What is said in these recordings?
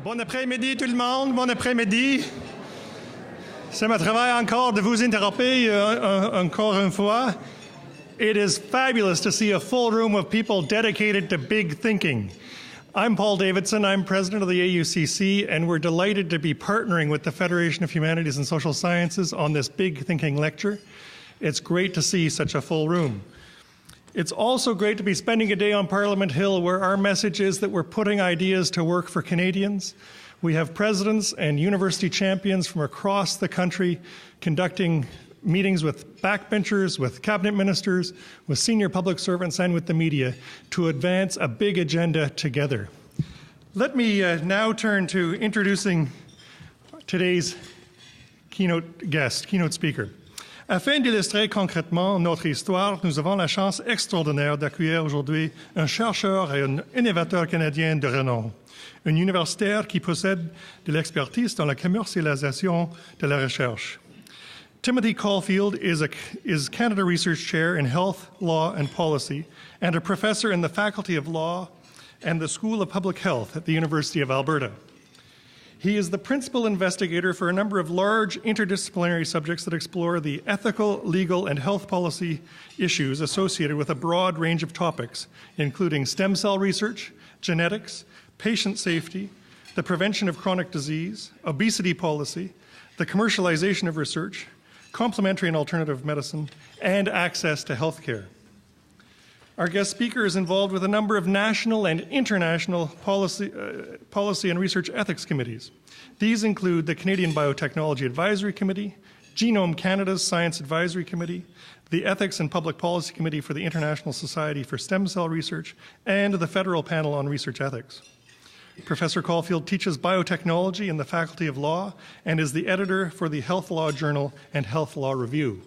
Bon après-midi tout le monde, bon après-midi. C'est mon travail encore de vous interrompre encore une fois. It is fabulous to see a full room of people dedicated to big thinking. I'm Paul Davidson, I'm president of the AUCC, and we're delighted to be partnering with the Federation of Humanities and Social Sciences on this big thinking lecture. It's great to see such a full room. It's also great to be spending a day on Parliament Hill where our message is that we're putting ideas to work for Canadians. We have presidents and university champions from across the country conducting meetings with backbenchers, with cabinet ministers, with senior public servants, and with the media to advance a big agenda together. Let me now turn to introducing today's keynote speaker. Afin d'illustrer concrètement notre histoire, nous avons la chance extraordinaire d'accueillir aujourd'hui un chercheur et un innovateur canadien de renom, un universitaire qui possède de l'expertise dans la commercialisation de la recherche. Timothy Caulfield is Canada Research Chair in Health, Law and Policy and a professor in the Faculty of Law and the School of Public Health at the University of Alberta. He is the principal investigator for a number of large interdisciplinary subjects that explore the ethical, legal, and health policy issues associated with a broad range of topics, including stem cell research, genetics, patient safety, the prevention of chronic disease, obesity policy, the commercialization of research, complementary and alternative medicine, and access to health care. Our guest speaker is involved with a number of national and international policy and research ethics committees. These include the Canadian Biotechnology Advisory Committee, Genome Canada's Science Advisory Committee, the Ethics and Public Policy Committee for the International Society for Stem Cell Research, and the Federal Panel on Research Ethics. Professor Caulfield teaches biotechnology in the Faculty of Law and is the editor for the Health Law Journal and Health Law Review.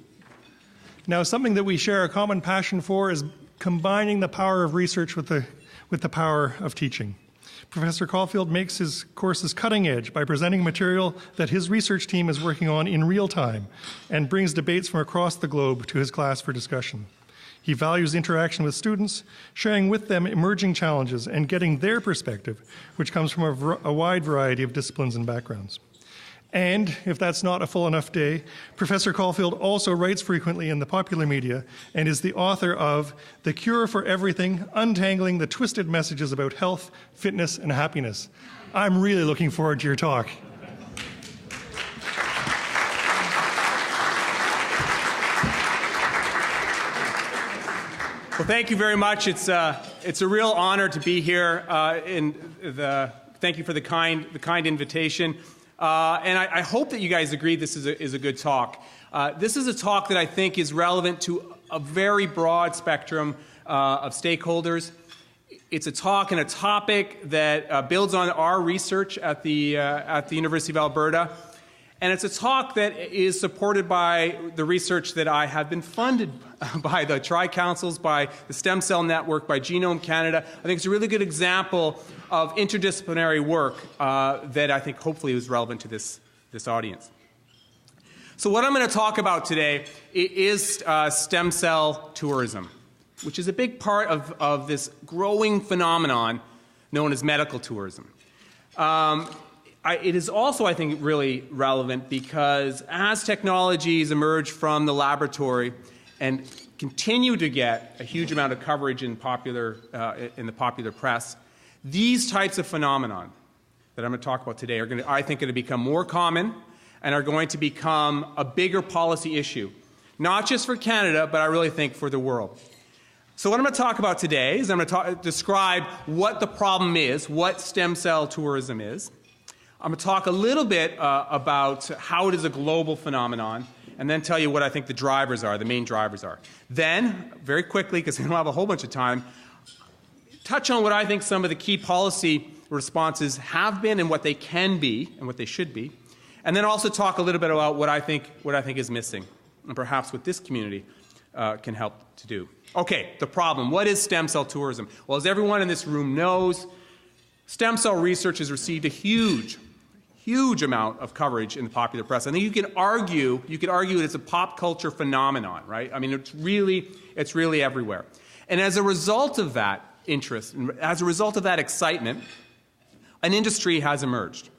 Now, something that we share a common passion for is combining the power of research with the power of teaching. Professor Caulfield makes his courses cutting edge by presenting material that his research team is working on in real time and brings debates from across the globe to his class for discussion. He values interaction with students, sharing with them emerging challenges and getting their perspective, which comes from a wide variety of disciplines and backgrounds. And, if that's not a full enough day, Professor Caulfield also writes frequently in the popular media and is the author of The Cure for Everything, Untangling the Twisted Messages About Health, Fitness, and Happiness. I'm really looking forward to your talk. Well, thank you very much. It's a real honor to be here. Thank you for the kind invitation. And I hope that you guys agree this is a good talk. This is a talk that I think is relevant to a very broad spectrum of stakeholders. It's a talk and a topic that builds on our research at the University of Alberta. And it's a talk that is supported by the research that I have been funded by the Tri-Councils, by the Stem Cell Network, by Genome Canada. I think it's a really good example of interdisciplinary work that I think hopefully is relevant to this audience. So what I'm going to talk about today is stem cell tourism, which is a big part of this growing phenomenon known as medical tourism. It is also, I think, really relevant because as technologies emerge from the laboratory and continue to get a huge amount of coverage in the popular press, these types of phenomenon that I'm going to talk about today are I think, going to become more common and are going to become a bigger policy issue, not just for Canada, but I really think for the world. So what I'm going to talk about today is I'm going to describe what the problem is, what stem cell tourism is. I'm going to talk a little bit about how it is a global phenomenon, and then tell you what I think the drivers are, the main drivers are. Then, very quickly, because we don't have a whole bunch of time, touch on what I think some of the key policy responses have been and what they can be and what they should be, and then also talk a little bit about what I think is missing, and perhaps what this community can help to do. Okay, the problem. What is stem cell tourism? Well, as everyone in this room knows, stem cell research has received a huge amount of coverage in the popular press. I think you could argue it's a pop culture phenomenon, right? I mean, it's really everywhere. And as a result of that interest, and as a result of that excitement, an industry has emerged.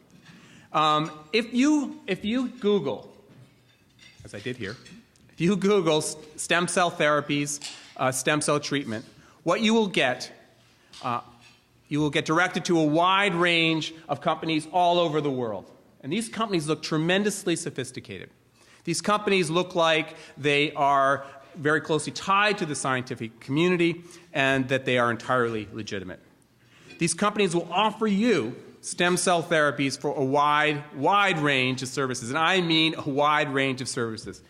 If you Google, as I did here, if you Google stem cell therapies, stem cell treatment, what you will get directed to a wide range of companies all over the world. And these companies look tremendously sophisticated. These companies look like they are very closely tied to the scientific community and that they are entirely legitimate. These companies will offer you stem cell therapies for a wide range of services, and I mean a wide range of services.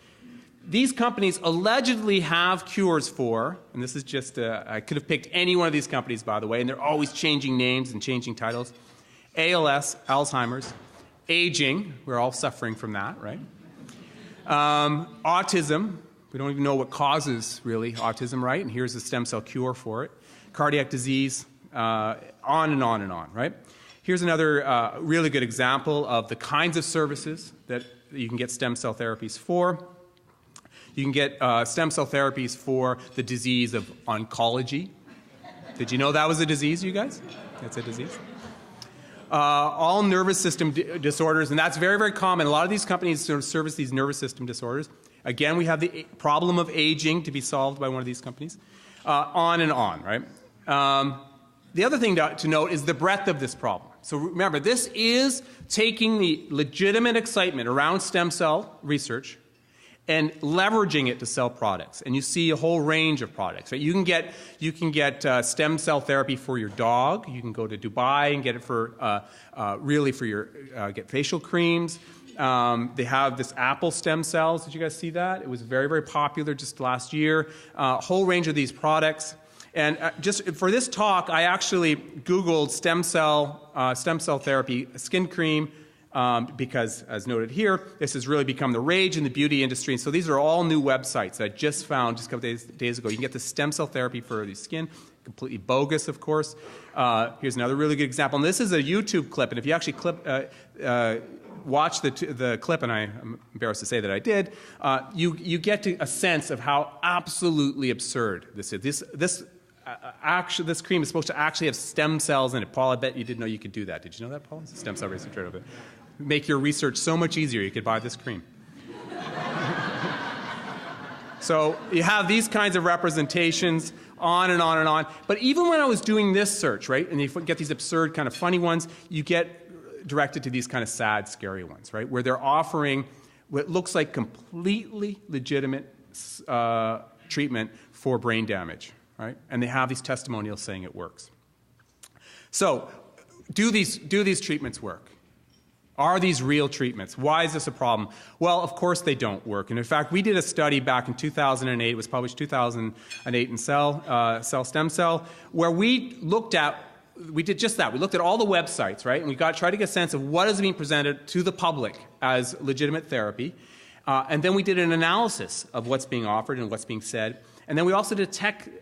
These companies allegedly have cures for, and this is just, I could have picked any one of these companies, by the way, and they're always changing names and changing titles. ALS, Alzheimer's, aging, we're all suffering from that, right? Autism, we don't even know what causes, really, autism, right? And here's a stem cell cure for it. Cardiac disease, on and on and on, right? Here's another really good example of the kinds of services that you can get stem cell therapies for. You can get stem cell therapies for the disease of oncology. Did you know that was a disease, you guys? That's a disease. All nervous system disorders, and that's very, very common. A lot of these companies sort of service these nervous system disorders. Again, we have the problem of aging to be solved by one of these companies. On and on, right? The other thing to note is the breadth of this problem. So remember, this is taking the legitimate excitement around stem cell research and leveraging it to sell products. And you see a whole range of products. Right? You can get stem cell therapy for your dog. You can go to Dubai and get it for really for your get facial creams. They have this apple stem cells. Did you guys see that? It was very, very popular just last year. A whole range of these products. And just for this talk, I actually Googled stem cell therapy skin cream. Because, as noted here, this has really become the rage in the beauty industry. And so these are all new websites that I just found just a couple days ago. You can get the stem cell therapy for the skin, completely bogus, of course. Here's another really good example. And this is a YouTube clip. And if you actually watch the clip, and I'm embarrassed to say that I did, you get a sense of how absolutely absurd this is. This cream is supposed to actually have stem cells in it. Paul, I bet you didn't know you could do that. Did you know that, Paul? It's a stem cell research right over there. Make your research so much easier. You could buy this cream. So you have these kinds of representations, on and on and on. But even when I was doing this search, right, and you get these absurd kind of funny ones, you get directed to these kind of sad, scary ones, right, where they're offering what looks like completely legitimate treatment for brain damage. Right? And they have these testimonials saying it works. So, do these treatments work? Are these real treatments? Why is this a problem? Well, of course they don't work. And in fact, we did a study back in 2008. It was published 2008 in Cell Stem Cell, where we did just that. We looked at all the websites, right? And we tried to get a sense of what is being presented to the public as legitimate therapy. And then we did an analysis of what's being offered and what's being said. And then we also did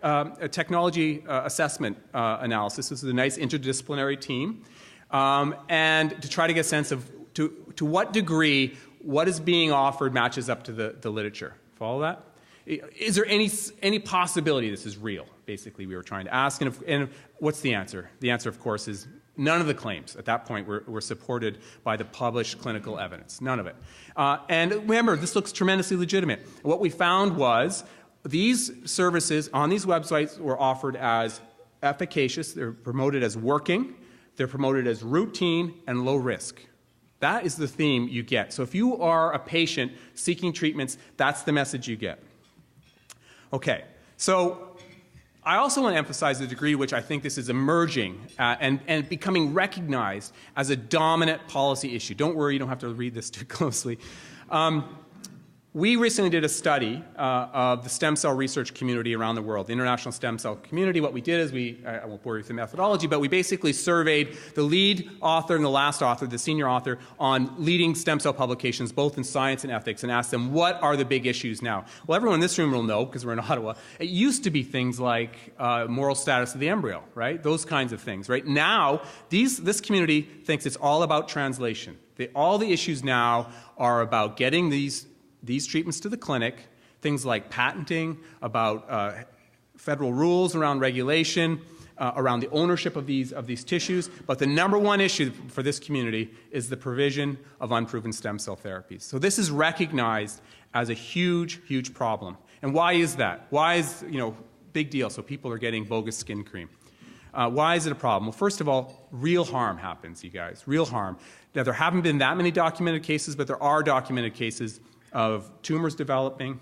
a technology assessment analysis. This is a nice interdisciplinary team. And to try to get a sense of to what degree what is being offered matches up to the literature. Follow that? Is there any possibility this is real? Basically, we were trying to ask. And what's the answer? The answer, of course, is none of the claims at that point were supported by the published clinical evidence. None of it. And remember, this looks tremendously legitimate. What we found was these services on these websites were offered as efficacious. They're promoted as working. They're promoted as routine and low risk. That is the theme you get. So if you are a patient seeking treatments, that's the message you get. Okay, so I also want to emphasize the degree to which I think this is emerging and becoming recognized as a dominant policy issue. Don't worry, you don't have to read this too closely. We recently did a study of the stem cell research community around the world, the international stem cell community. What we did is I won't bore you with the methodology, but we basically surveyed the lead author and the last author, the senior author, on leading stem cell publications, both in science and ethics, and asked them, what are the big issues now? Well, everyone in this room will know, because we're in Ottawa, it used to be things like moral status of the embryo, right? Those kinds of things, right? Now, this community thinks it's all about translation. All the issues now are about getting these treatments to the clinic, things like patenting, about federal rules around regulation, around the ownership of these tissues, but the number one issue for this community is the provision of unproven stem cell therapies. So this is recognized as a huge, huge problem. And why is that? Why is, big deal, so people are getting bogus skin cream. Why is it a problem? Well, first of all, real harm happens, you guys, real harm. Now, there haven't been that many documented cases, but there are documented cases of tumors developing.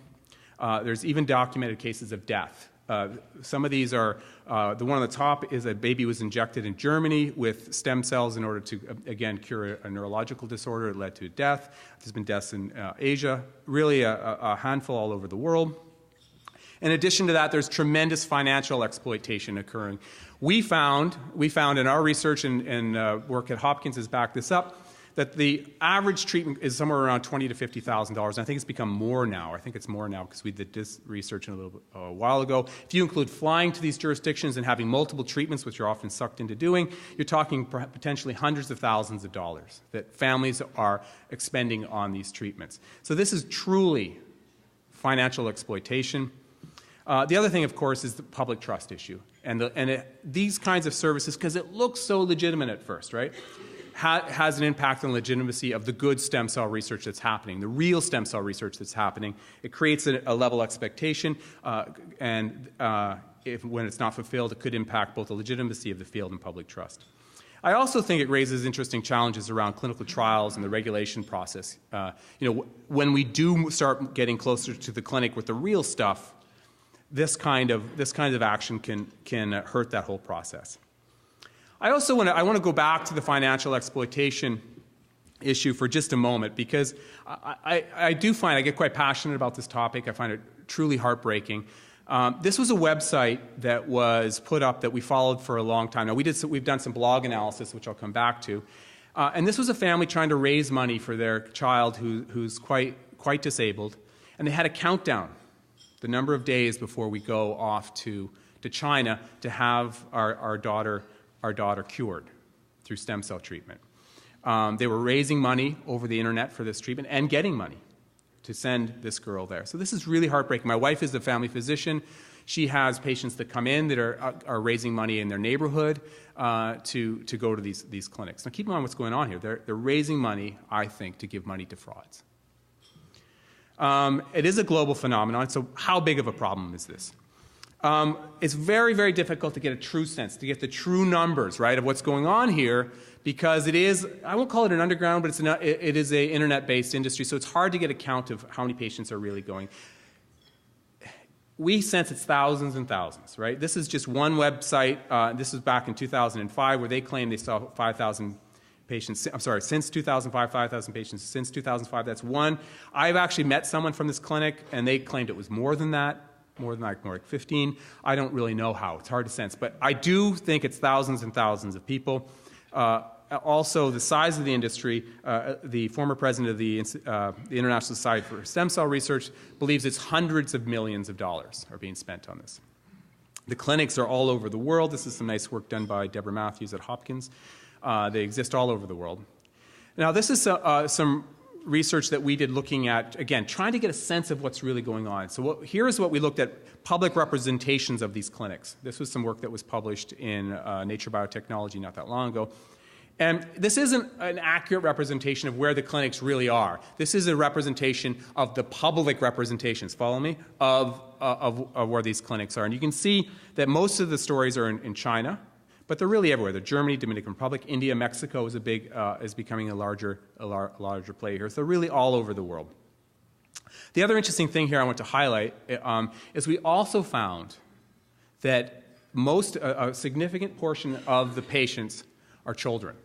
There's even documented cases of death. Some of these are, the one on the top is a baby was injected in Germany with stem cells in order to, again, cure a neurological disorder. It led to death. There's been deaths in Asia, really a handful all over the world. In addition to that, there's tremendous financial exploitation occurring. We found in our research and work at Hopkins has backed this up, that the average treatment is somewhere around $20,000 to $50,000. I think it's become more now. I think it's more now because we did this research a while ago. If you include flying to these jurisdictions and having multiple treatments, which you're often sucked into doing, you're talking potentially hundreds of thousands of dollars that families are expending on these treatments. So this is truly financial exploitation. The other thing, of course, is the public trust issue. These kinds of services, because it looks so legitimate at first, right, has an impact on legitimacy of the good stem cell research that's happening, the real stem cell research that's happening. It creates a level expectation, when it's not fulfilled, it could impact both the legitimacy of the field and public trust. I also think it raises interesting challenges around clinical trials and the regulation process. When we do start getting closer to the clinic with the real stuff, this kind of action can hurt that whole process. I also want to go back to the financial exploitation issue for just a moment, because I do find I get quite passionate about this topic. I find it truly heartbreaking. This was a website that was put up that we followed for a long time. Now we've done some blog analysis, which I'll come back to, and this was a family trying to raise money for their child who's quite disabled, and they had a countdown. The number of days before we go off to China to have our daughter cured through stem cell treatment. They were raising money over the internet for this treatment and getting money to send this girl there. So this is really heartbreaking. My wife is a family physician. She has patients that come in that are raising money in their neighborhood to go to these clinics. Now keep in mind what's going on here. They're raising money, I think, to give money to frauds. It is a global phenomenon, so how big of a problem is this? It's very, very difficult to get a true sense, to get the true numbers, right, of what's going on here, because it is, I won't call it an underground, but it is an internet-based industry, so it's hard to get a count of how many patients are really going. We sense it's thousands and thousands, right? This is just one website. This was back in 2005, where they claimed they saw 5,000 patients, since 2005, 5,000 patients since 2005. That's one. I've actually met someone from this clinic, and they claimed it was more than that, more like 15. I don't really know how. It's hard to sense. But I do think it's thousands and thousands of people. Also, the size of the industry, the former president of the International Society for Stem Cell Research believes it's hundreds of millions of dollars are being spent on this. The clinics are all over the world. This is some nice work done by Deborah Matthews at Hopkins. They exist all over the world. Now, this is some research that we did looking at, again, trying to get a sense of what's really going on. So here is what we looked at, public representations of these clinics. This was some work that was published in Nature Biotechnology not that long ago. And this isn't an accurate representation of where the clinics really are. This is a representation of the public representations, follow me, of where these clinics are. And you can see that most of the stories are in China, but they're really everywhere. They're Germany, Dominican Republic, India, Mexico is becoming a larger player here. So they're really all over the world. The other interesting thing here I want to highlight is we also found that a significant portion of the patients are children.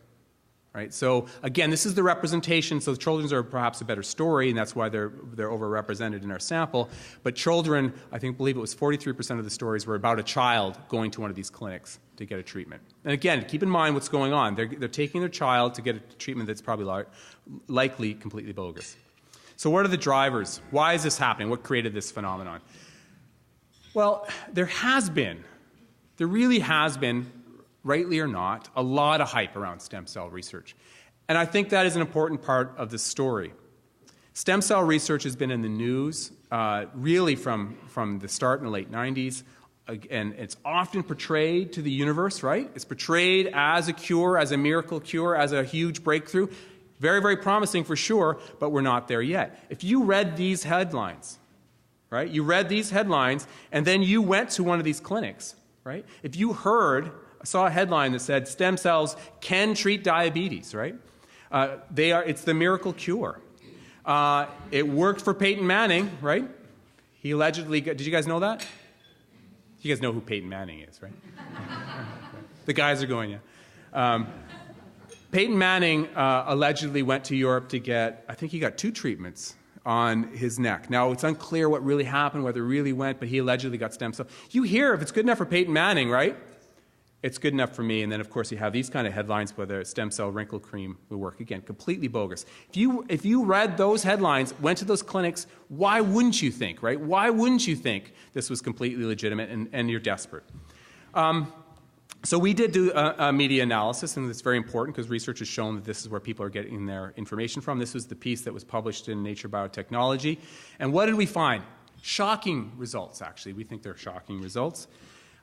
Right? So again, this is the representation. So the children are perhaps a better story, and that's why they're overrepresented in our sample. But children, I believe it was 43% of the stories were about a child going to one of these clinics to get a treatment. And again, keep in mind what's going on. They're taking their child to get a treatment that's probably likely completely bogus. So what are the drivers? Why is this happening? What created this phenomenon? Well, there really has been, rightly or not, a lot of hype around stem cell research. And I think that is an important part of the story. Stem cell research has been in the news really from the start in the late 90s. and it's often portrayed to the universe, right? It's portrayed as a cure, as a miracle cure, as a huge breakthrough. Very, very promising for sure, but we're not there yet. If you read these headlines, right? You read these headlines, and then you went to one of these clinics, right? If you saw a headline that said, stem cells can treat diabetes, right? It's the miracle cure. It worked for Peyton Manning, right? He allegedly, did you guys know that? You guys know who Peyton Manning is, right? The guys are going, yeah. Peyton Manning allegedly went to Europe to get, I think he got 2 treatments on his neck. Now, it's unclear what really happened, whether it really went, but he allegedly got stem cell. You hear, if it's good enough for Peyton Manning, right? It's good enough for me. And then, of course, you have these kind of headlines, whether stem cell wrinkle cream will work. Again, completely bogus. If you read those headlines, went to those clinics, why wouldn't you think, right? Why wouldn't you think this was completely legitimate and you're desperate? So we did do a media analysis, and it's very important because research has shown that this is where people are getting their information from. This was the piece that was published in Nature Biotechnology. And what did we find? Shocking results, actually. We think they're shocking results.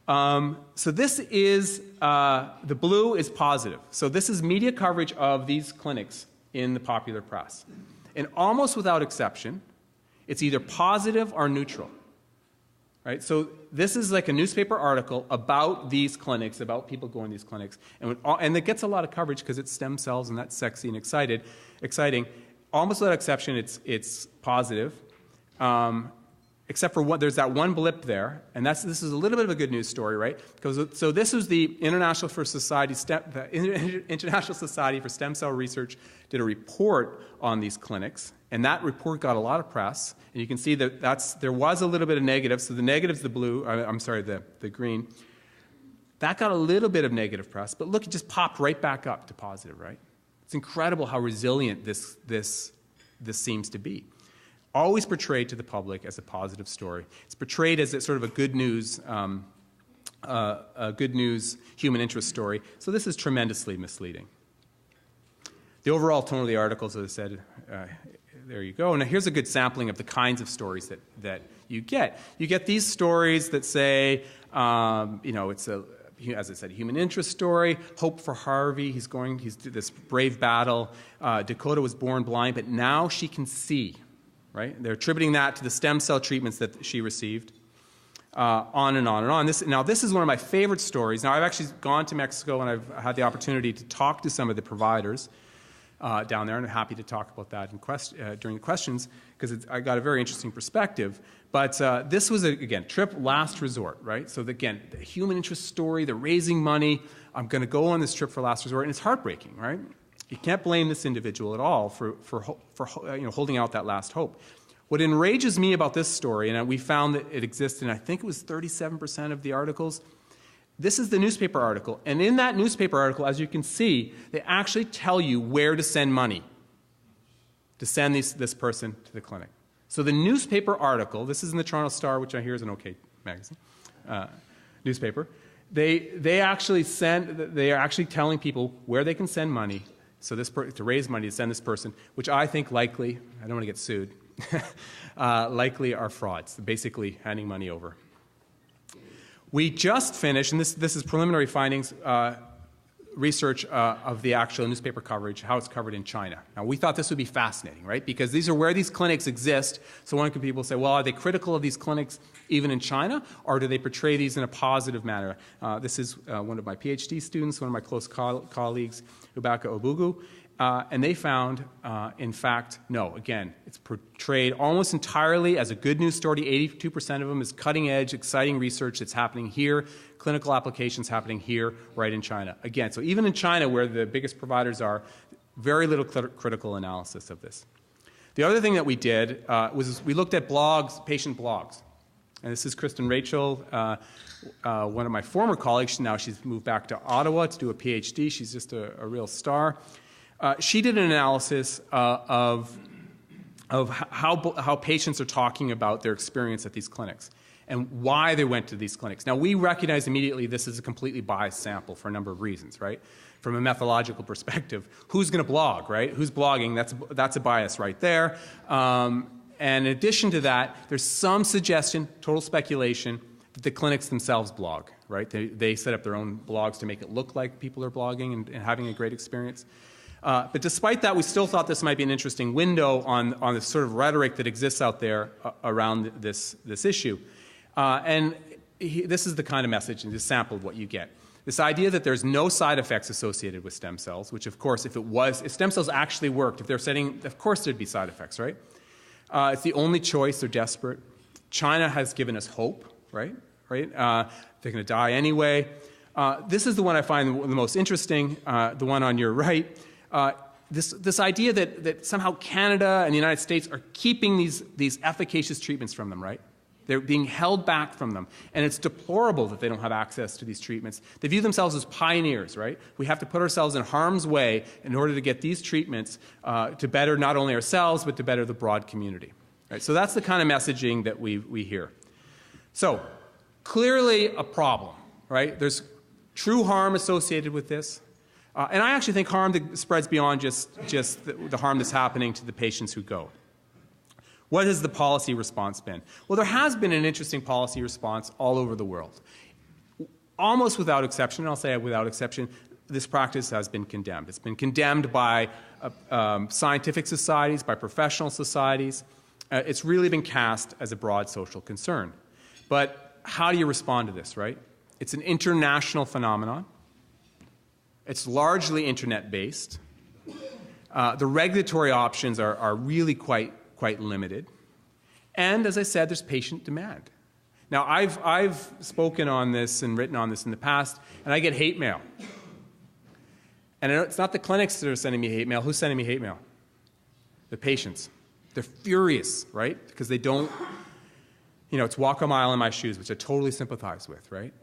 So this is, the blue is positive. So this is media coverage of these clinics in the popular press. And almost without exception, it's either positive or neutral. Right? So this is like a newspaper article about these clinics, about people going to these clinics. And it gets a lot of coverage because it's stem cells and that's sexy and exciting. Almost without exception, it's positive. Except for there's that one blip there, and this is a little bit of a good news story, right? So this was the International Society for Stem Cell Research did a report on these clinics, and that report got a lot of press. And you can see that there was a little bit of negative. So the negative's the blue. I'm sorry, the green. That got a little bit of negative press, but look, it just popped right back up to positive, right? It's incredible how resilient this seems to be. Always portrayed to the public as a positive story. It's portrayed as sort of a good news human interest story. So this is tremendously misleading. The overall tone of the articles, as I said, there you go. Now here's a good sampling of the kinds of stories that you get. You get these stories that say, it's as I said, human interest story, hope for Harvey, he's this brave battle. Dakota was born blind, but now she can see. Right? They're attributing that to the stem cell treatments that she received, on and on and on. This is one of my favorite stories. Now, I've actually gone to Mexico, and I've had the opportunity to talk to some of the providers down there, and I'm happy to talk about that during the questions, because I got a very interesting perspective. But this was, again, trip last resort, right? So, again, the human interest story, they're raising money. I'm going to go on this trip for last resort, and it's heartbreaking, right? You can't blame this individual at all for holding out that last hope. What enrages me about this story, and we found that it exists in, I think it was 37% of the articles, this is the newspaper article. And in that newspaper article, as you can see, they actually tell you where to send money to send this person to the clinic. So the newspaper article, this is in the Toronto Star, which I hear is an okay magazine, newspaper. They are actually telling people where they can send money. So to raise money to send this person, which I think likely, I don't want to get sued, likely are frauds, basically handing money over. We just finished, and this is preliminary findings, research of the actual newspaper coverage, how it's covered in China. Now, we thought this would be fascinating, right? Because these are where these clinics exist. So one could people say, well, are they critical of these clinics even in China, or do they portray these in a positive manner? This is one of my PhD students, one of my close colleagues, Ubaka Obugu, and they found, in fact, no. Again, it's portrayed almost entirely as a good news story. 82% of them is cutting-edge, exciting research that's happening here, clinical applications happening here, right in China. Again, so even in China, where the biggest providers are, very little critical analysis of this. The other thing that we did was we looked at blogs, patient blogs. And this is Kristen Rachel, one of my former colleagues. Now she's moved back to Ottawa to do a PhD. She's just a real star. She did an analysis of how patients are talking about their experience at these clinics and why they went to these clinics. Now, we recognize immediately this is a completely biased sample for a number of reasons, right? From a methodological perspective, who's going to blog, right? Who's blogging? That's a bias right there. And in addition to that, there's some suggestion, total speculation, the clinics themselves blog, right? They set up their own blogs to make it look like people are blogging and having a great experience. But despite that, we still thought this might be an interesting window on the sort of rhetoric that exists out there around this issue. This is the kind of message, and this sample of what you get. This idea that there's no side effects associated with stem cells, which of course, if stem cells actually worked, if they're setting, of course there'd be side effects, right? It's the only choice, they're desperate. China has given us hope, right? They're going to die anyway. This is the one I find the most interesting, the one on your right. This idea that somehow Canada and the United States are keeping these efficacious treatments from them, right? They're being held back from them. And it's deplorable that they don't have access to these treatments. They view themselves as pioneers, right? We have to put ourselves in harm's way in order to get these treatments to better not only ourselves, but to better the broad community. Right? So that's the kind of messaging that we hear. So clearly a problem, right? There's true harm associated with this. And I actually think harm that spreads beyond just the harm that's happening to the patients who go. What has the policy response been? Well, there has been an interesting policy response all over the world. Almost without exception, and I'll say without exception, this practice has been condemned. It's been condemned by scientific societies, by professional societies. It's really been cast as a broad social concern. But how do you respond to this, right? It's an international phenomenon. It's largely internet-based. The regulatory options are really quite limited. And as I said, there's patient demand. Now, I've spoken on this and written on this in the past, and I get hate mail. And it's not the clinics that are sending me hate mail. Who's sending me hate mail? The patients. They're furious, right? Because they don't, it's walk a mile in my shoes, which I totally sympathize with, right?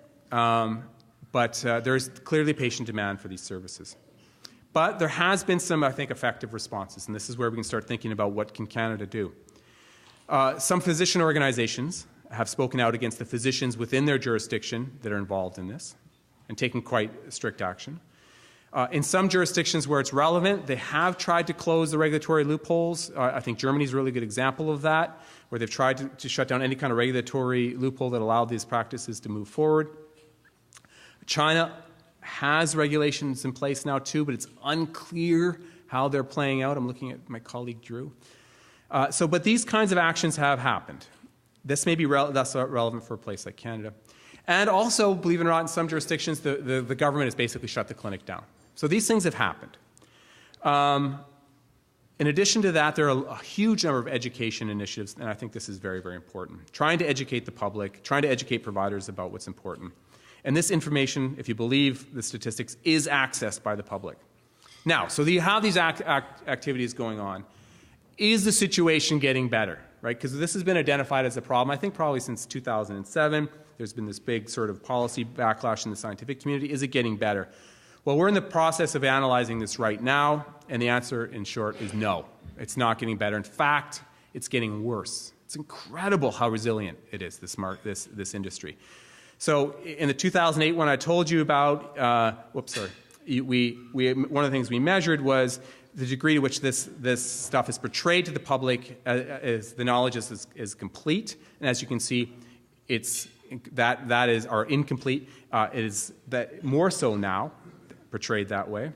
But there's clearly patient demand for these services. But there has been some, I think, effective responses, and this is where we can start thinking about what can Canada do. Some physician organizations have spoken out against the physicians within their jurisdiction that are involved in this and taken quite strict action. In some jurisdictions where it's relevant, they have tried to close the regulatory loopholes. I think Germany is a really good example of that, where they've tried to shut down any kind of regulatory loophole that allowed these practices to move forward. China has regulations in place now too, but it's unclear how they're playing out. I'm looking at my colleague Drew. But these kinds of actions have happened. This may be that's relevant for a place like Canada. And also, believe it or not, in some jurisdictions, the government has basically shut the clinic down. So these things have happened. In addition to that, there are a huge number of education initiatives, and I think this is very, very important. Trying to educate the public, trying to educate providers about what's important. And this information, if you believe the statistics, is accessed by the public. Now, so you have these activities going on. Is the situation getting better, right? Because this has been identified as a problem, I think probably since 2007. There's been this big sort of policy backlash in the scientific community. Is it getting better? Well, we're in the process of analyzing this right now, and the answer, in short, is no. It's not getting better. In fact, it's getting worse. It's incredible how resilient it is, this industry. So in the 2008 one I told you about, one of the things we measured was the degree to which this stuff is portrayed to the public as the knowledge is complete. And as you can see, that is incomplete. It is that more so now portrayed that way.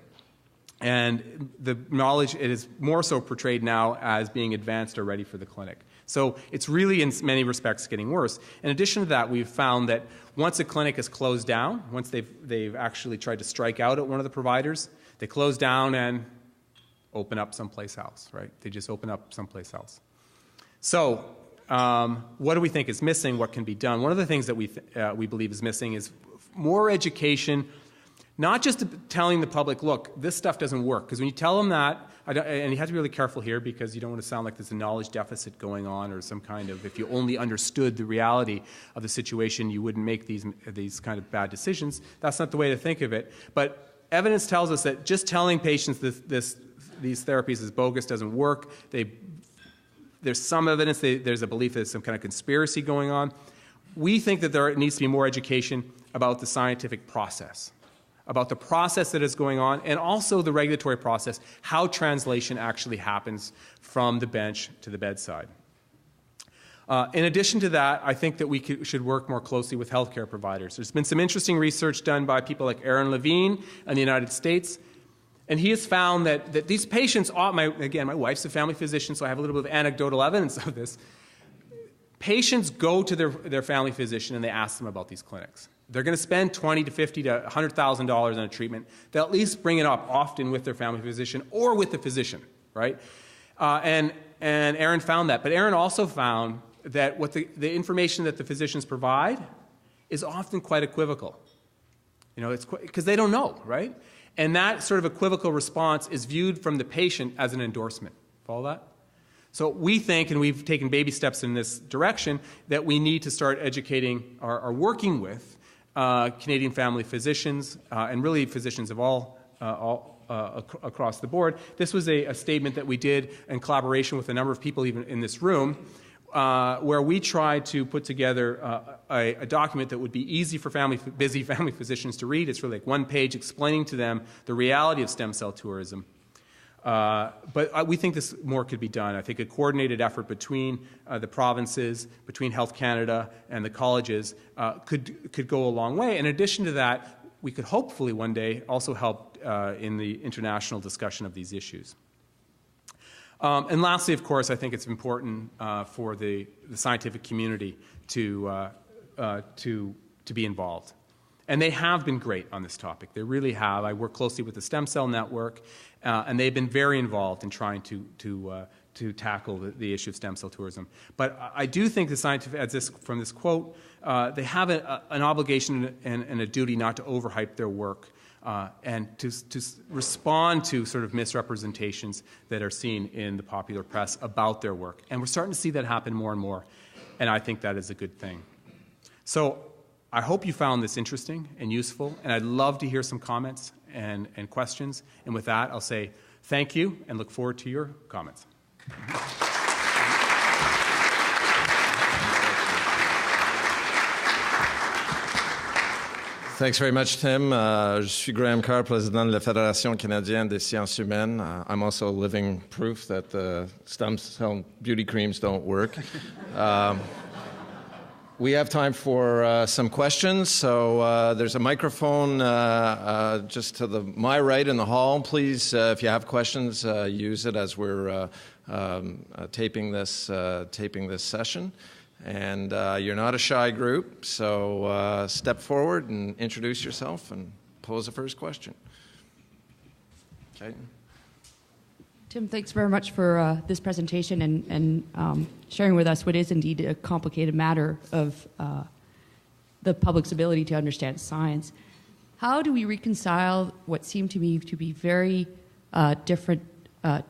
And the knowledge, it is more so portrayed now as being advanced or ready for the clinic. So it's really, in many respects, getting worse. In addition to that, we've found that once a clinic is closed down, once they've actually tried to strike out at one of the providers, they close down and open up someplace else, right? They just open up someplace else. So what do we think is missing? What can be done? One of the things that we believe is missing is more education, not just telling the public, look, this stuff doesn't work. Because when you tell them that, and you have to be really careful here because you don't want to sound like there's a knowledge deficit going on or some kind of, if you only understood the reality of the situation, you wouldn't make these kind of bad decisions. That's not the way to think of it. But evidence tells us that just telling patients these therapies is bogus doesn't work. There's some evidence, there's a belief that there's some kind of conspiracy going on. We think that there needs to be more education about the scientific process, about the process that is going on, and also the regulatory process, how translation actually happens from the bench to the bedside. In addition to that, I think that we should work more closely with healthcare providers. There's been some interesting research done by people like Aaron Levine in the United States, and he has found that these patients, again, my wife's a family physician, so I have a little bit of anecdotal evidence of this. Patients go to their family physician and they ask them about these clinics. They're going to spend $20,000 to $50,000 to $100,000 on a treatment. They'll at least bring it up often with their family physician or with the physician, right? And Aaron found that. But Aaron also found that what the information that the physicians provide is often quite equivocal. It's because they don't know, right? And that sort of equivocal response is viewed from the patient as an endorsement. Follow that? So we think, and we've taken baby steps in this direction, that we need to start educating or working with Canadian family physicians and really physicians of all across the board. This was a statement that we did in collaboration with a number of people even in this room, where we tried to put together a document that would be easy for busy family physicians to read. It's really like one page explaining to them the reality of stem cell tourism. But we think this more could be done. I think a coordinated effort between the provinces, between Health Canada and the colleges could go a long way. In addition to that, we could hopefully one day also help in the international discussion of these issues. And lastly, of course, I think it's important for the scientific community to be involved. And they have been great on this topic. They really have. I work closely with the Stemcell network, and they've been very involved in trying to tackle the issue of stem cell tourism. But I do think the scientific, from this quote, they have an obligation and a duty not to overhype their work and to respond to sort of misrepresentations that are seen in the popular press about their work. And we're starting to see that happen more and more, and I think that is a good thing. So I hope you found this interesting and useful, and I'd love to hear some comments and questions. And with that, I'll say thank you and look forward to your comments. Thanks very much, Tim. Je suis Graham Carr, président de la Fédération canadienne des sciences humaines. I'm also living proof that the stem cell beauty creams don't work. We have time for some questions, so there's a microphone just to my right in the hall. Please, if you have questions, use it as we're taping this session. And you're not a shy group, so step forward and introduce yourself and pose the first question. Okay. Tim, thanks very much for this presentation and sharing with us what is indeed a complicated matter of the public's ability to understand science. How do we reconcile what seem to me to be very different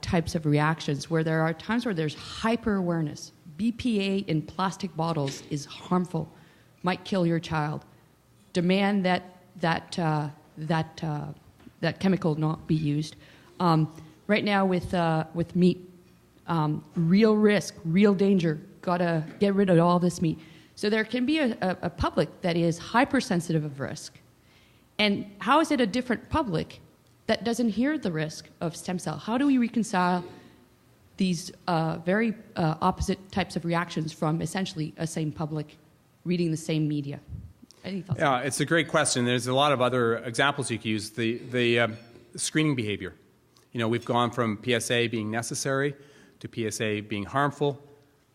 types of reactions, where there are times where there's hyper-awareness? BPA in plastic bottles is harmful, might kill your child. Demand that chemical not be used. Right now with meat, real risk, real danger. Gotta get rid of all this meat. So there can be a public that is hypersensitive of risk. And how is it a different public that doesn't hear the risk of stem cell? How do we reconcile these very opposite types of reactions from essentially a same public reading the same media? Any thoughts? Yeah, it's a great question. There's a lot of other examples you could use. The screening behavior. We've gone from PSA being necessary to PSA being harmful.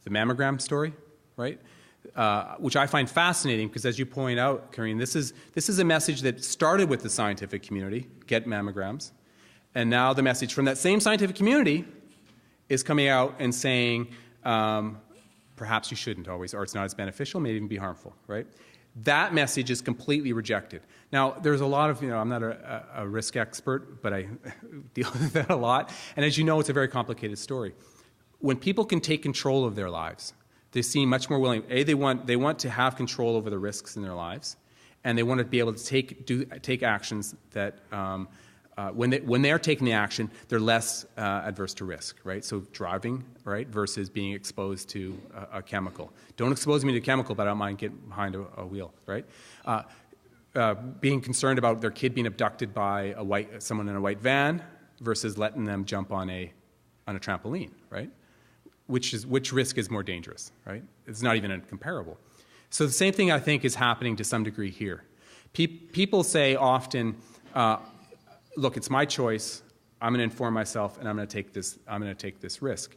The mammogram story, right? Which I find fascinating because, as you point out, Karine, this is a message that started with the scientific community, get mammograms, and now the message from that same scientific community is coming out and saying, perhaps you shouldn't always, or it's not as beneficial, may even be harmful, right? That message is completely rejected. Now, there's a lot of, I'm not a risk expert, but I deal with that a lot. And as you know, it's a very complicated story. When people can take control of their lives, they seem much more willing. They want to have control over the risks in their lives, and they want to be able to take actions that, when they're taking the action, they're less adverse to risk, right? So driving, right, versus being exposed to a chemical. Don't expose me to a chemical, but I don't mind getting behind a wheel, right? Being concerned about their kid being abducted by someone in a white van versus letting them jump on a trampoline, right? which risk is more dangerous, right? It's not even comparable. So the same thing, I think, is happening to some degree here. People say often, look, it's my choice. I'm going to inform myself, and I'm going to take this risk.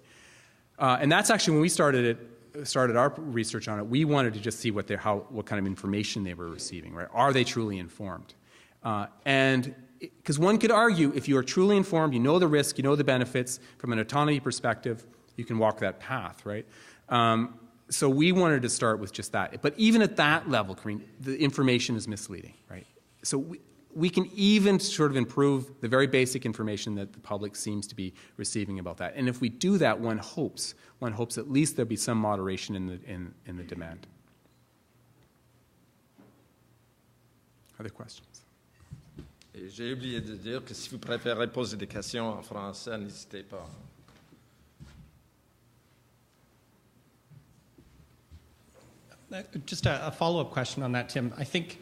And that's actually when we started our research on it. We wanted to just see what kind of information they were receiving. Right? Are they truly informed? And because one could argue, if you are truly informed, you know the risk, you know the benefits from an autonomy perspective, you can walk that path, right? So we wanted to start with just that. But even at that level, Karine, the information is misleading, right? So we can even sort of improve the very basic information that the public seems to be receiving about that. And if we do that, one hopes at least there'll be some moderation in the demand. Other questions? Et j'ai oublié de dire que si vous préférez poser des questions en français, n'hésitez pas. Just a follow-up question on that, Tim. I think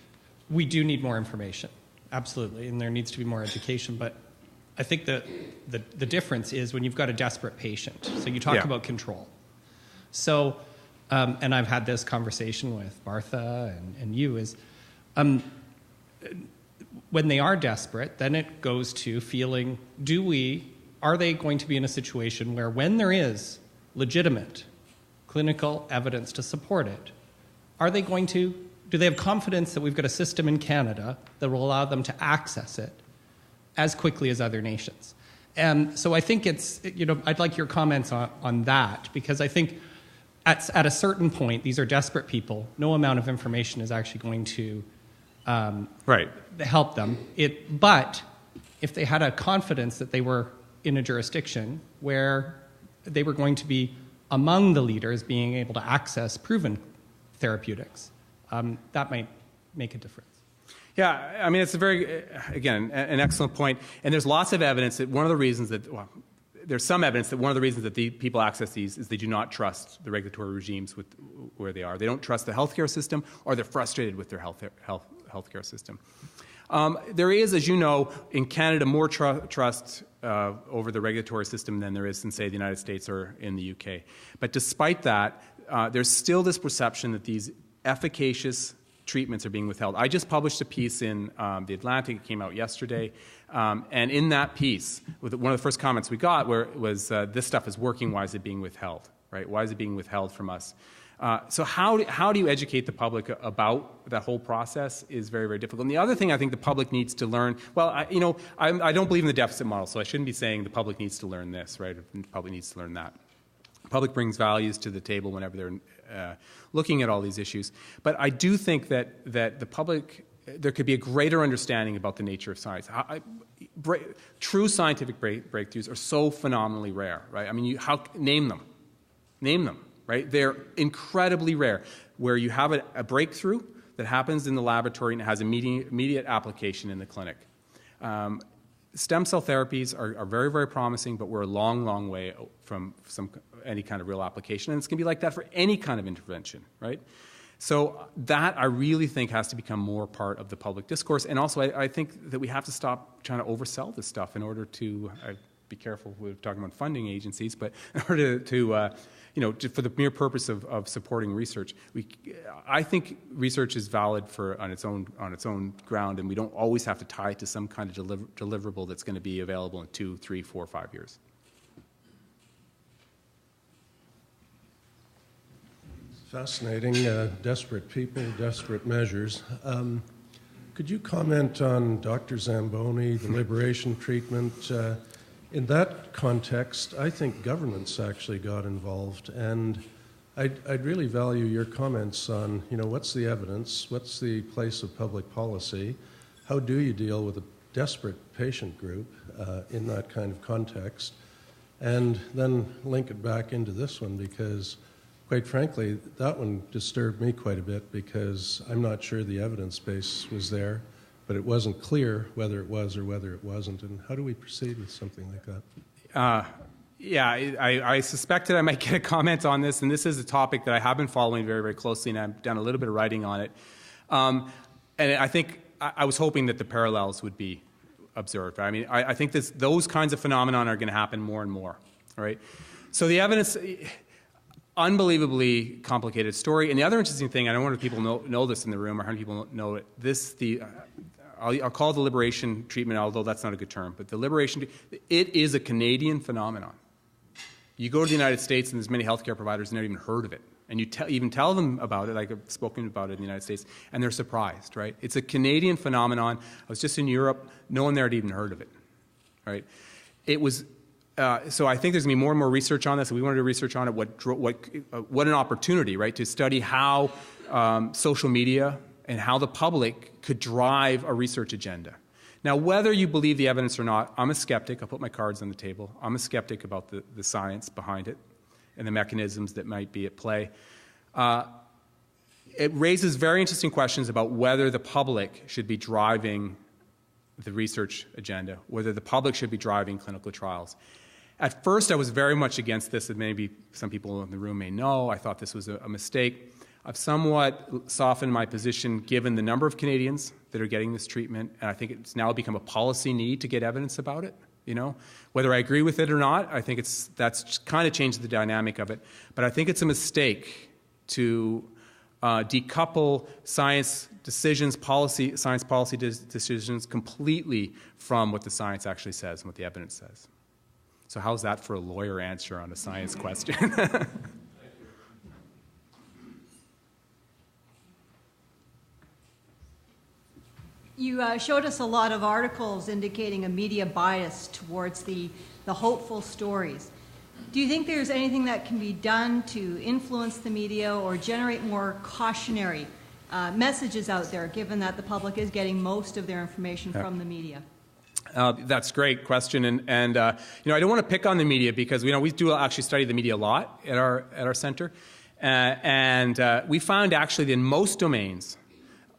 we do need more information, absolutely, and there needs to be more education. But I think the difference is when you've got a desperate patient. So you talk about control. So, and I've had this conversation with Martha and you, is when they are desperate, then it goes to feeling, are they going to be in a situation where when there is legitimate clinical evidence to support it, do they have confidence that we've got a system in Canada that will allow them to access it as quickly as other nations? And so I think I'd like your comments on that, because I think at a certain point, these are desperate people. No amount of information is actually going to help them. But if they had a confidence that they were in a jurisdiction where they were going to be among the leaders being able to access proven therapeutics, that might make a difference. Yeah, I mean, it's an excellent point. And there's lots of evidence that there's some evidence that one of the reasons that the people access these is they do not trust the regulatory regimes where they are. They don't trust the healthcare system, or they're frustrated with their healthcare system. There is, as you know, in Canada, more trust over the regulatory system than there is in, say, the United States or in the UK. But despite that, there's still this perception that these efficacious treatments are being withheld. I just published a piece in The Atlantic. It came out yesterday. And in that piece, one of the first comments we got was, this stuff is working, why is it being withheld? Right? Why is it being withheld from us? So how do you educate the public about that whole process is very, very difficult. And the other thing I think the public needs to learn, I don't believe in the deficit model, so I shouldn't be saying the public needs to learn this, right? The public needs to learn that. The public brings values to the table whenever they're looking at all these issues. But I do think that the public, there could be a greater understanding about the nature of science. True scientific breakthroughs are so phenomenally rare, right? I mean, name them, right? They're incredibly rare, where you have a breakthrough that happens in the laboratory and it has immediate application in the clinic. Stem cell therapies are very, very promising, but we're a long, long way from any kind of real application. And it's going to be like that for any kind of intervention, right? So that, I really think, has to become more part of the public discourse. And also, I think that we have to stop trying to oversell this stuff in order to, be careful, we're talking about funding agencies, but in order to for the mere purpose of supporting research, I think research is valid on its own ground, and we don't always have to tie it to some kind of deliverable that's going to be available in 2, 3, 4, 5 years. Fascinating. Desperate people, desperate measures. Could you comment on Dr. Zamboni, the liberation treatment? In that context, I think governments actually got involved, and I'd really value your comments on, what's the evidence, what's the place of public policy, how do you deal with a desperate patient group in that kind of context, and then link it back into this one, because quite frankly, that one disturbed me quite a bit, because I'm not sure the evidence base was there, but it wasn't clear whether it was or whether it wasn't. And how do we proceed with something like that? I suspected I might get a comment on this, and this is a topic that I have been following very, very closely, and I've done a little bit of writing on it. And I think I was hoping that the parallels would be observed. I mean, I think those kinds of phenomena are going to happen more and more, right? So the evidence, unbelievably complicated story. And the other interesting thing, I don't want people know this in the room, or how many people know it. I'll call it the liberation treatment, although that's not a good term. But the liberation, it is a Canadian phenomenon. You go to the United States, and there's many healthcare providers who never even heard of it. And you even tell them about it, like I've spoken about it in the United States, and they're surprised, right? It's a Canadian phenomenon. I was just in Europe. No one there had even heard of it, right? It was, so I think there's going to be more and more research on this. We wanted to do research on it. What an opportunity, right, to study how social media and how the public could drive a research agenda. Now, whether you believe the evidence or not, I'm a skeptic. I'll put my cards on the table. I'm a skeptic about the science behind it and the mechanisms that might be at play. It raises very interesting questions about whether the public should be driving the research agenda, whether the public should be driving clinical trials. At first, I was very much against this, and maybe some people in the room may know. I thought this was a mistake. I've somewhat softened my position given the number of Canadians that are getting this treatment, and I think it's now become a policy need to get evidence about it. You know, whether I agree with it or not, I think that's kind of changed the dynamic of it. But I think it's a mistake to decouple science decisions, science policy decisions completely from what the science actually says and what the evidence says. So how's that for a lawyer answer on a science question? You showed us a lot of articles indicating a media bias towards the hopeful stories. Do you think there's anything that can be done to influence the media or generate more cautionary messages out there, given that the public is getting most of their information from the media? That's a great question, and I don't want to pick on the media because we do actually study the media a lot at our center, and we found actually that in most domains,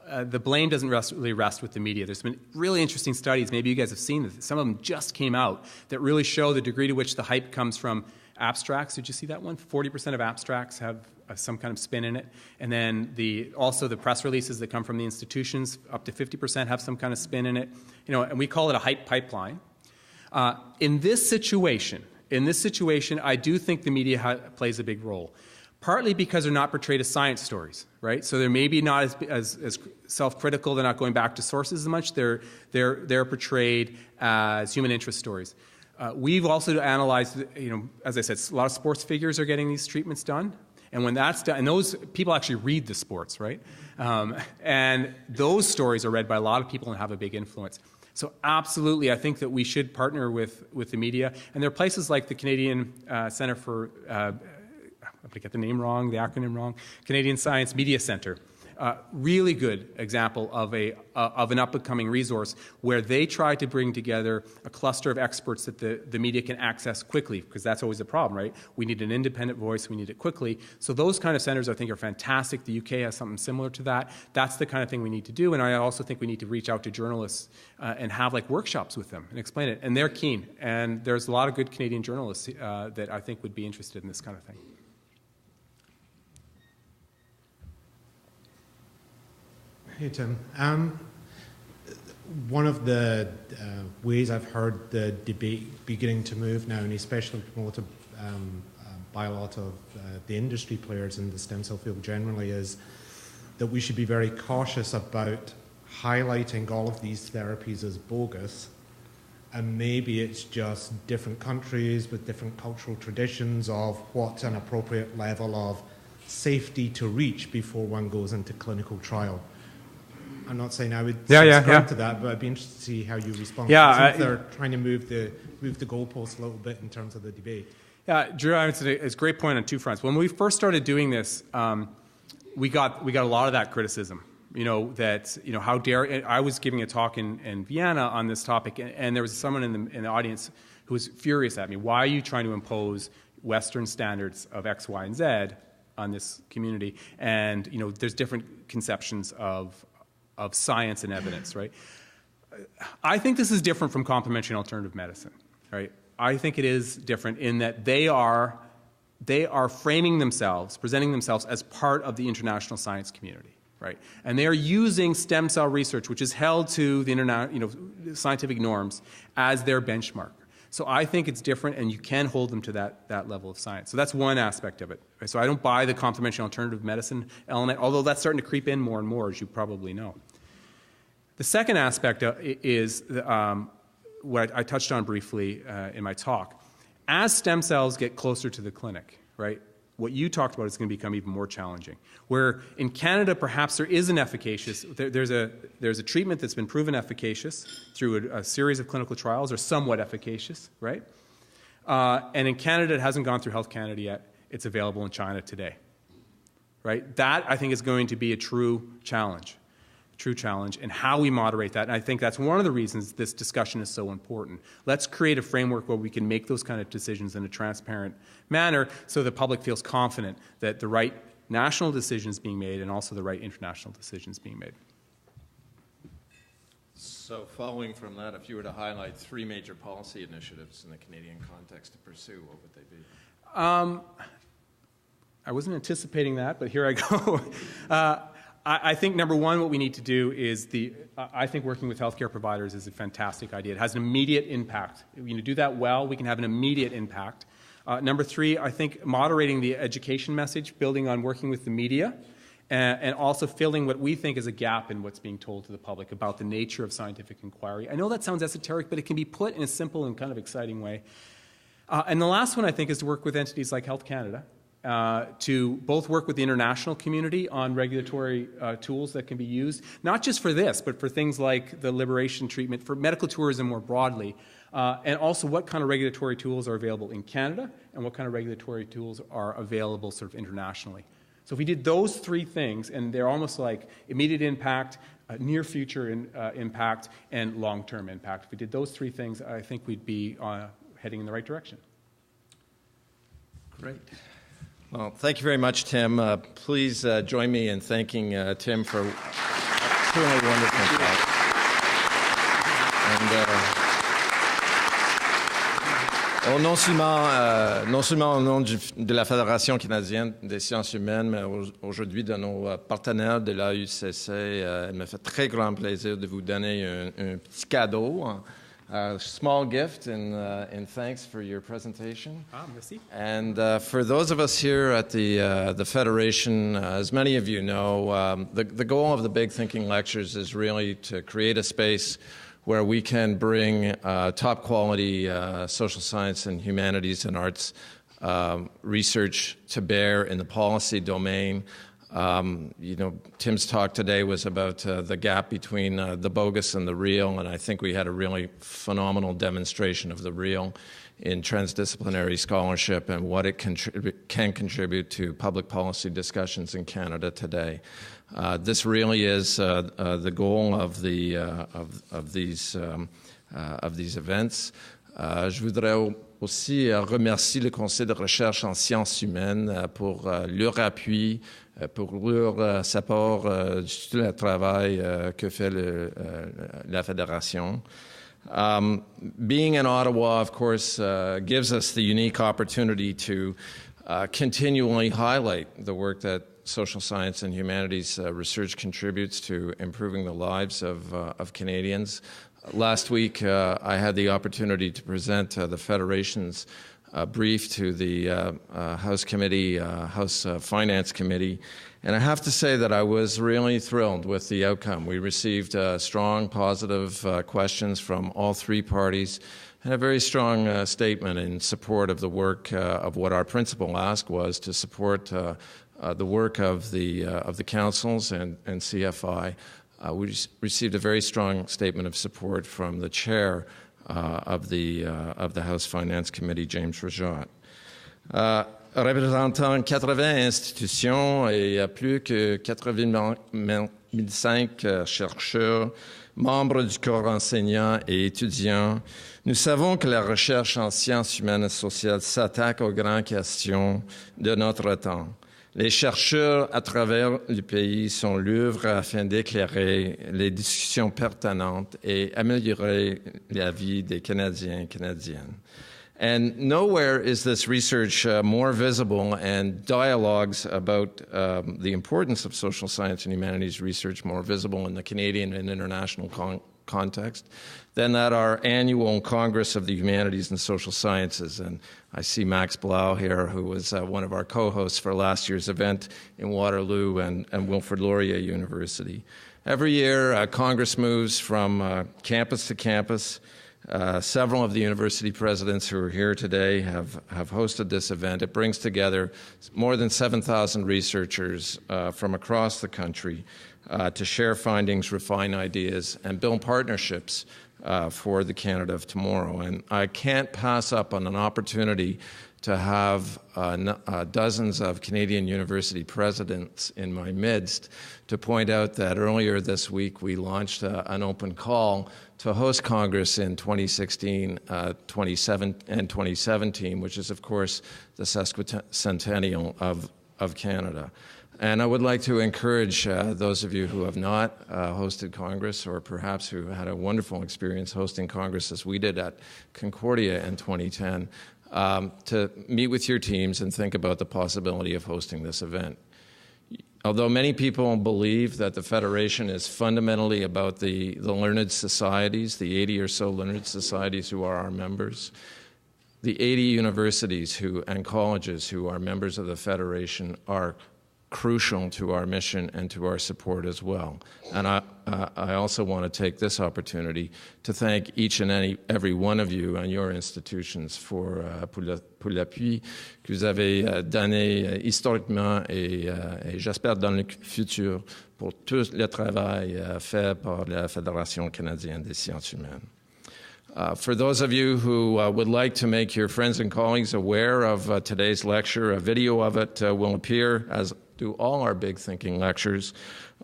the blame doesn't really rest with the media. There's been really interesting studies, maybe you guys have seen this, some of them just came out, that really show the degree to which the hype comes from abstracts. Did you see that one? 40% of abstracts have some kind of spin in it. And then also the press releases that come from the institutions, up to 50% have some kind of spin in it. And we call it a hype pipeline. In this situation, I do think the media plays a big role. Partly because they're not portrayed as science stories, right? So they're maybe not as self-critical. They're not going back to sources as much. They're portrayed as human interest stories. We've also analyzed, as I said, a lot of sports figures are getting these treatments done. And when that's done, and those people actually read the sports, right? And those stories are read by a lot of people and have a big influence. So absolutely, I think that we should partner with the media. And there are places like the Canadian Centre for I'm going to get the name wrong, the acronym wrong, Canadian Science Media Centre. Really good example of an up-and-coming resource where they try to bring together a cluster of experts that the media can access quickly, because that's always the problem, right? We need an independent voice, we need it quickly. So those kind of centers, I think, are fantastic. The UK has something similar to that. That's the kind of thing we need to do, and I also think we need to reach out to journalists and have workshops with them and explain it. And they're keen, and there's a lot of good Canadian journalists that I think would be interested in this kind of thing. Hey, Tim. One of the ways I've heard the debate beginning to move now, and especially promoted by a lot of the industry players in the stem cell field generally, is that we should be very cautious about highlighting all of these therapies as bogus. And maybe it's just different countries with different cultural traditions of what's an appropriate level of safety to reach before one goes into clinical trial. I'm not saying I would subscribe to that, but I'd be interested to see how you respond. Since they're trying to move the goalposts a little bit in terms of the debate. Yeah, Drew, it's a great point on two fronts. When we first started doing this, we got a lot of that criticism. How dare I was giving a talk in Vienna on this topic, and there was someone in the audience who was furious at me. Why are you trying to impose Western standards of X, Y, and Z on this community? And there's different conceptions of science and evidence, right? I think this is different from complementary and alternative medicine, right? I think it is different in that they are framing themselves, presenting themselves as part of the international science community, right? And they are using stem cell research, which is held to the scientific norms, as their benchmark. So I think it's different, and you can hold them to that level of science. So that's one aspect of it. So I don't buy the complementary alternative medicine element, although that's starting to creep in more and more, as you probably know. The second aspect is what I touched on briefly in my talk. As stem cells get closer to the clinic, right, what you talked about is going to become even more challenging. Where in Canada, perhaps there is an efficacious, there's a treatment that's been proven efficacious through a series of clinical trials, or somewhat efficacious, right? And in Canada, it hasn't gone through Health Canada yet. It's available in China today, right? That, I think, is going to be a true challenge, and how we moderate that. And I think that's one of the reasons this discussion is so important. Let's create a framework where we can make those kind of decisions in a transparent manner so the public feels confident that the right national decisions being made and also the right international decisions being made. So following from that, if you were to highlight 3 major policy initiatives in the Canadian context to pursue, what would they be? I wasn't anticipating that, but here I go. I think, number one, what we need to do is I think working with healthcare providers is a fantastic idea. It has an immediate impact. If you do that well, we can have an immediate impact. Number 3, I think moderating the education message, building on working with the media, and also filling what we think is a gap in what's being told to the public about the nature of scientific inquiry. I know that sounds esoteric, but it can be put in a simple and kind of exciting way. And the last one, I think, is to work with entities like Health Canada, to both work with the international community on regulatory tools that can be used, not just for this, but for things like the liberation treatment, for medical tourism more broadly, and also what kind of regulatory tools are available in Canada and what kind of regulatory tools are available sort of internationally. So if we did those 3 things, and they're almost like immediate impact, near future impact, and long-term impact, if we did those 3 things, I think we'd be heading in the right direction. Great. Well, thank you very much, Tim. Please join me in thanking Tim for truly wonderful talk. And non seulement au nom de la Fédération canadienne des sciences humaines, mais aujourd'hui de nos partenaires de la UCC, il me fait très grand plaisir de vous donner un petit cadeau. A small gift in thanks for your presentation. Merci. And for those of us here at the Federation, as many of you know, the goal of the Big Thinking Lectures is really to create a space where we can bring top quality social science and humanities and arts research to bear in the policy domain. Tim's talk today was about the gap between the bogus and the real, and I think we had a really phenomenal demonstration of the real in transdisciplinary scholarship and what it can contribute to public policy discussions in Canada today. This really is the goal of these events. Je voudrais aussi remercier le Conseil de recherche en sciences humaines pour leur appui, pour leur support de tout le travail que fait la Fédération. Being in Ottawa, of course, gives us the unique opportunity to continually highlight the work that social science and humanities research contributes to improving the lives of Canadians. Last week, I had the opportunity to present the Federation's brief to the House Committee, House Finance Committee, and I have to say that I was really thrilled with the outcome. We received strong, positive questions from all 3 parties, and a very strong statement in support of the work of what our principal ask was to support the work of the councils and CFI. We received a very strong statement of support from the chair of the House Finance Committee, James Rajat. Représentant 80 institutions et plus que 85 chercheurs, membres du corps enseignant et étudiants, nous savons que la recherche en sciences humaines et sociales s'attaque aux grandes questions de notre temps. Les chercheurs à travers le pays sont l'œuvre afin d'éclairer les discussions pertinentes et améliorer la vie des Canadiens et Canadiennes. And nowhere is this research more visible, and dialogues about the importance of social science and humanities research more visible in the Canadian and international context, then at our annual Congress of the Humanities and Social Sciences. And I see Max Blau here, who was one of our co-hosts for last year's event in Waterloo and Wilfrid Laurier University. Every year, Congress moves from campus to campus. Several of the university presidents who are here today have hosted this event. It brings together more than 7,000 researchers from across the country to share findings, refine ideas, and build partnerships for the Canada of tomorrow. And I can't pass up on an opportunity to have dozens of Canadian university presidents in my midst to point out that earlier this week we launched an open call to host Congress in 2016, 27, and 2017, which is, of course, the sesquicentennial of Canada. And I would like to encourage those of you who have not hosted Congress, or perhaps who had a wonderful experience hosting Congress as we did at Concordia in 2010, to meet with your teams and think about the possibility of hosting this event. Although many people believe that the Federation is fundamentally about the learned societies, the 80 or so learned societies who are our members, the 80 universities and colleges who are members of the Federation are crucial to our mission and to our support as well. And I also want to take this opportunity to thank each and every one of you and your institutions pour l'appui que vous avez donné historiquement et j'espère dans le futur pour tout le travail fait par la Fédération canadienne des sciences humaines. For those of you who would like to make your friends and colleagues aware of today's lecture, a video of it will appear, as do all our Big Thinking lectures,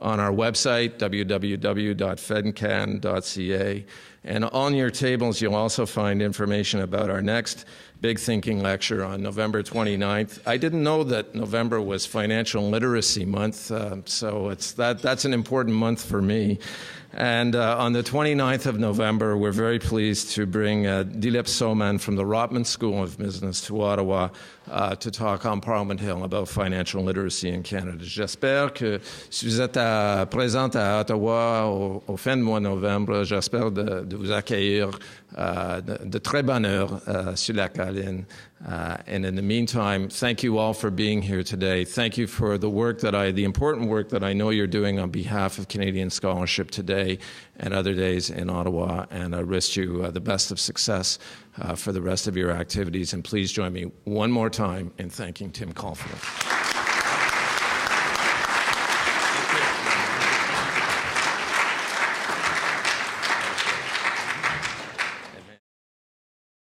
on our website, www.fedcan.ca. And on your tables, you'll also find information about our next Big Thinking lecture on November 29th. I didn't know that November was Financial Literacy Month, so that's an important month for me. And on the 29th of November, we're very pleased to bring Dilip Soman from the Rotman School of Business to Ottawa to talk on Parliament Hill about financial literacy in Canada. J'espère que si vous êtes présente à Ottawa au fin du mois de novembre, j'espère de vous accueillir de très bonne heure sur la colline. And in the meantime, thank you all for being here today. Thank you for the important work that I know you're doing on behalf of Canadian scholarship today and other days in Ottawa. And I wish you the best of success for the rest of your activities. And please join me one more time in thanking Tim Caulfield.